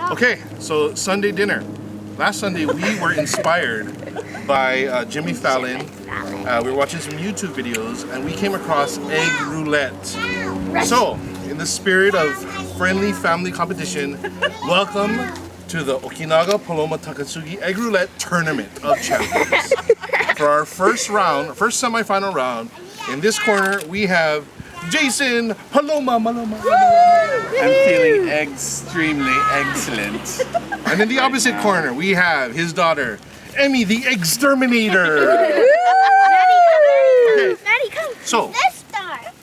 Okay, so Sunday dinner. Last Sunday we were inspired by Jimmy Fallon. We were watching some YouTube videos and we came across egg roulette. So, in the spirit of friendly family competition, welcome to the Okinawa Paloma Takatsugi Egg Roulette Tournament of Champions. For our first round, first semi-final round, in this corner we have Jason Paloma. I'm feeling extremely excellent. And in the opposite corner we have his daughter, Emmy the Exterminator. Okay, so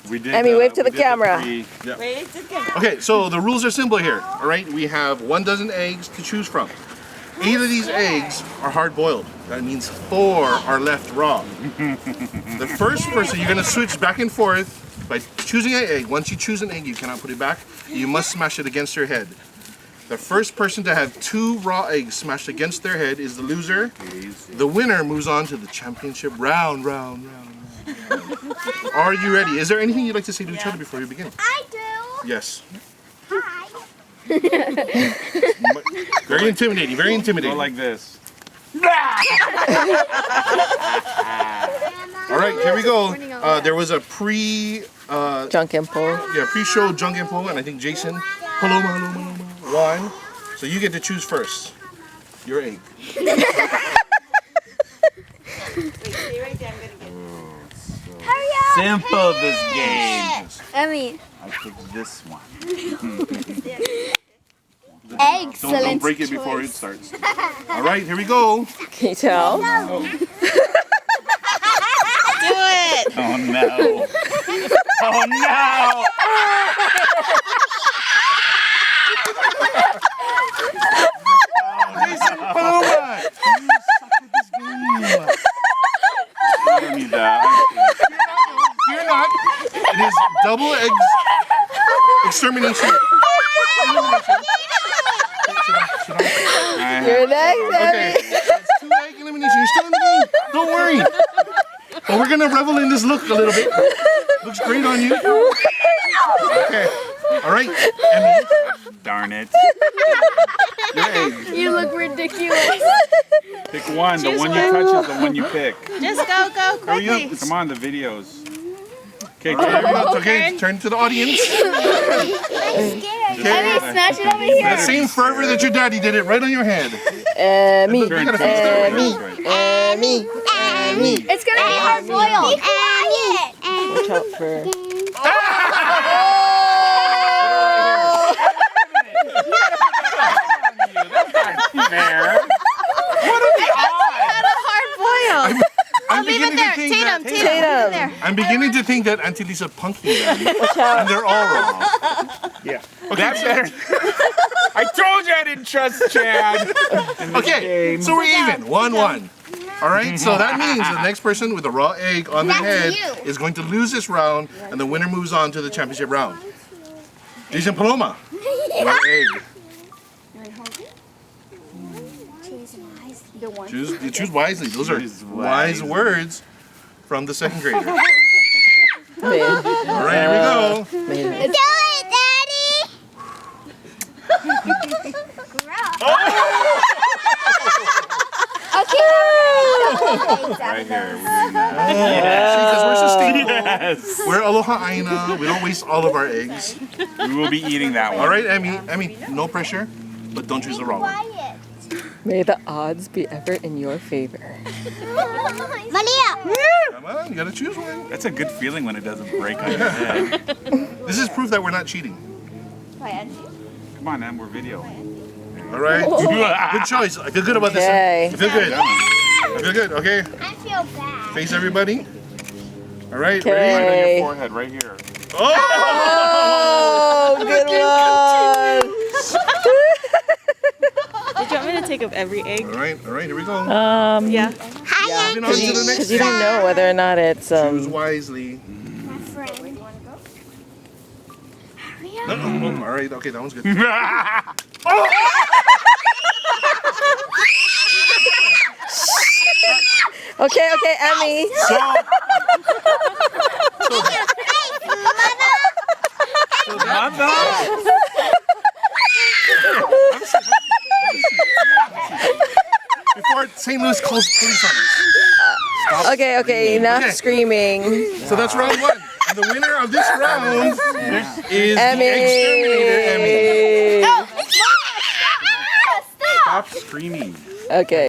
We did, Emmy, wave to the we did camera. okay, so the rules are simple here. All right, we have 1 dozen eggs to choose from. 8 of these eggs are hard-boiled. That means 4 are left raw. The first person, you're gonna switch back and forth by choosing an egg. Once you choose an egg, you cannot put it back. You must smash it against your head. The first person to have 2 raw eggs smashed against their head is the loser. The winner moves on to the championship round. Are you ready? Is there anything you'd like to say to each other before we begin? I do. Yes. Hi. Very intimidating, very Go intimidating. like this. All right, here we go. There was a Junk and pull. pre-show junk info, and I think Jason Paloma won. So you get to choose first. Your egg. Hurry up. Simple this game. Emmy. I picked this one. Don't break it before it starts. All right, here we go. Can you tell? Oh no. Oh no. Jason Paloma. You suck at this game. I don't need that. You're not. It is double eggs extermination. You're next, Okay, Emmy. it's 2 egg elimination. You're still in the game. Don't worry. But we're gonna revel in this look a little bit. Looks great on you. Okay. All right, Emmy. Darn it. Your egg. You look ridiculous. Pick one. The one you touch is the one you pick. Just go Hurry quickly. up. Come on, the videos. Okay, All right, here we go. Okay, turn to the audience. I'm scared. Okay. Smash it over That here. same fervor that your daddy did it right on your head. Emmy. Turn. Emmy. Emmy. It's gonna be hard boiled. Watch out for. Fair. I'm beginning to think that Tatum. I'm beginning to think that Auntie Lisa punking them, and they're all wrong. Yeah. That's better. I told you I didn't trust Chad. Okay, so we're even, 1-1. All right, so that means the next person with a raw egg on their head That's you. is going to lose this round, and the winner moves on to the championship round. Jason Paloma, your egg. Choose wisely. Those are Choose wise wisely. words from the 2nd grader. Man. All right, here we go. Man. Do it, Daddy. Right here. We're doing that. See, 'cause we're sustainable. Yes. We're aloha aina. We don't waste all of our eggs. We will be eating that one. All right, Emmy, no pressure, but don't choose the wrong one. Quiet. May the odds be ever in your favor. Malia. Come on, you gotta choose one. That's a good feeling when it doesn't break on your head. This is proof that we're not cheating. Come on, Em, we're videoing. All right. Good choice. I feel good about Okay. this. I feel good. I feel good. Okay. I feel bad. Face everybody. All right. Okay. Ready? Right on Hey. your forehead, right here. Oh, good one. Did you want me to take up every egg? All right. All right. Here we go. Yeah. Hi, Moving on to the next Because you don't know whether or not it's Choose wisely. my friend. No. All right. Okay, that one's good. Okay, Emmy. So Mother! I'm St. Louis calls police on us. Okay, enough Okay. screaming. So that's round one. And the winner of this round is Emmy. the exterminator, Emmy. Stop! Stop screaming. Okay.